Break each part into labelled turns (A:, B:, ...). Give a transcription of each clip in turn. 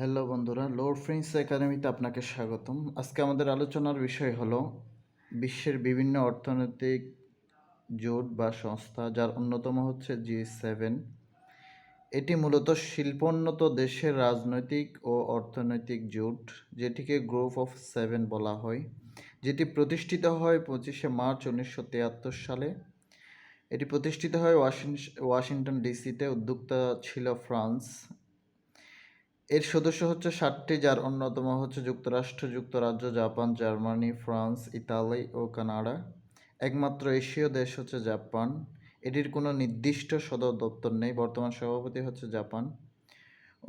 A: Hello বন্ধুরা, Lord friends একাডেমিতে আপনাকে স্বাগতম। আজকে আমাদের আলোচনার বিষয় হলো বিশ্বের বিভিন্ন অর্থনৈতিক জোট বা সংস্থা, যার অন্যতম হচ্ছে G7। এটি মূলত শিল্পোন্নত দেশের রাজনৈতিক ও অর্থনৈতিক জোট, যেটিকে গ্রুপ অফ সেভেন বলা হয়, যেটি প্রতিষ্ঠিত হয় 25শে মার্চ 1973 সালে। এটি প্রতিষ্ঠিত হয় ওয়াশিংটন ডিসিতে। উদ্যোক্তা ছিল ফ্রান্স। এর সদস্য হচ্ছে 7টি, যার অন্যতম হচ্ছে যুক্তরাষ্ট্র, যুক্তরাজ্য, জাপান, জার্মানি, ফ্রান্স, ইতালি ও কানাডা। একমাত্র এশীয় দেশ হচ্ছে জাপান। এটির কোনো নির্দিষ্ট সদর দপ্তর নেই। বর্তমান সভাপতি হচ্ছে জাপান।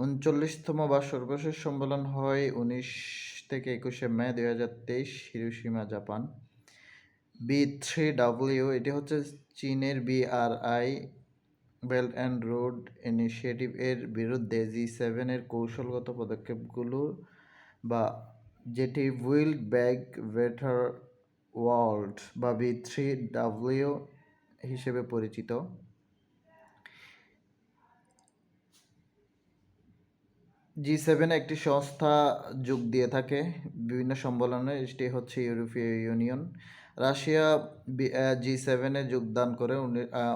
A: 39তম বা সর্বশেষ সম্মেলন হয় 19 থেকে 21শে মে 2023, হিরোশিমা, জাপান। B3W, এটি হচ্ছে চীনের BRI, belt and road initiative এর বিরুদ্ধে G7 এর কৌশলগত পদক্ষেপগুলো, বা যেটি বিল্ড ব্যাক বেটার ওয়ার্ল্ড বা B3W হিসেবে পরিচিত। G7 একটি সংস্থা যোগ দিয়ে থাকে বিভিন্ন সম্মেলনে। এটি হচ্ছে ইউরোপীয় ইউনিয়ন। রাশিয়া G7 যোগদান করে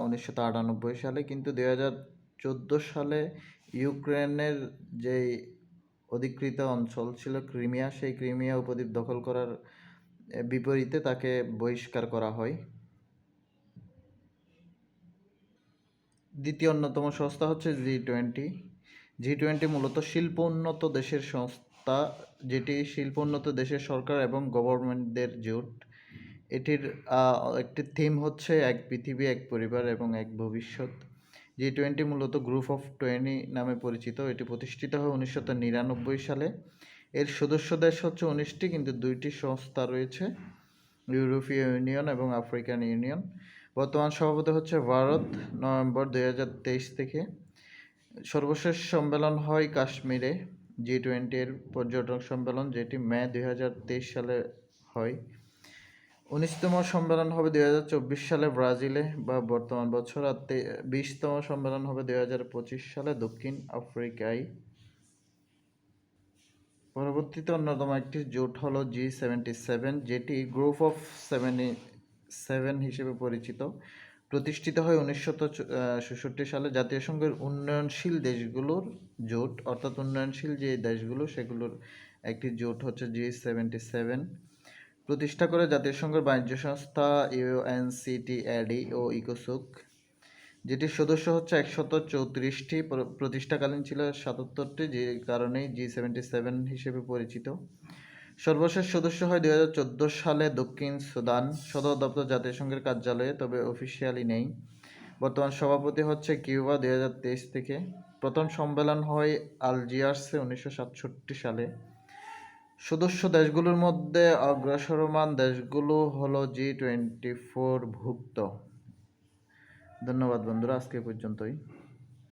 A: 1998 সালে, কিন্তু 2014 সালে ইউক্রেনের যে অধিকৃত অঞ্চল ছিল ক্রিমিয়া, সেই ক্রিমিয়া উপদ্বীপ দখল করার বিপরীতে তাকে বহিষ্কার করা হয়। দ্বিতীয় অন্যতম সংস্থা হচ্ছে G20 মূলত শিল্পোন্নত দেশের সংস্থা, যেটি শিল্পোন্নত দেশের সরকার এবং গভর্নমেন্টদের জোট। এটির একটি থিম হচ্ছে এক পৃথিবী, এক পরিবার এবং এক ভবিষ্যৎ। G20 মূলত গ্রুপ অফ 20 নামে পরিচিত। এটি প্রতিষ্ঠিত হয় 1999 সালে। এর সদস্য দেশ হচ্ছে 19টি, কিন্তু 2টি সংস্থা রয়েছে, ইউরোপীয় ইউনিয়ন এবং আফ্রিকান ইউনিয়ন। বর্তমান সভাপতি হচ্ছে ভারত, নভেম্বর 2023 থেকে। সর্বশেষ সম্মেলন হয় কাশ্মীরে, G20 এর পর্যটক সম্মেলন, যেটি মে 2023 সালে হয়। 19তম সম্মেলন হবে 2024 সালে ব্রাজিলে বা বর্তমান বছর, আর 20তম সম্মেলন হবে 2025 সালে দক্ষিণ আফ্রিকায়। পরবর্তীতে অন্যতম একটি জোট হলো G77, যেটি গ্রুপ অফ 77 হিসেবে পরিচিত। প্রতিষ্ঠিত হয় 1966 সালে। জাতীয় সংঘের উন্নয়নশীল দেশগুলোর জোট, অর্থাৎ উন্নয়নশীল যে দেশগুলো সেগুলোর একটি জোট হচ্ছে G77। প্রতিষ্ঠা করে জাতীয় সংঘের বাণিজ্য সংস্থা UNCTAD ও ইকোসোক, যেটির সদস্য হচ্ছে 134টি। প্রতিষ্ঠাকালীন ছিল 77টি, যে কারণেই G77 হিসেবে পরিচিত। সর্বশেষ সদস্য হয় 2014 সালে দক্ষিণ সুদান। সদর দপ্তর জাতিসংঘের কার্যালয়ে, তবে অফিসিয়ালি নেই। বর্তমান সভাপতি হচ্ছে কিউবা 2023 থেকে। প্রথম সম্মেলন হয় আলজিয়ার্সে 1967 সালে। সদস্য দেশগুলোর মধ্যে অগ্রসরমান দেশগুলো হলো G24 ভুক্ত। ধন্যবাদ বন্ধুরা, আজকে পর্যন্তই।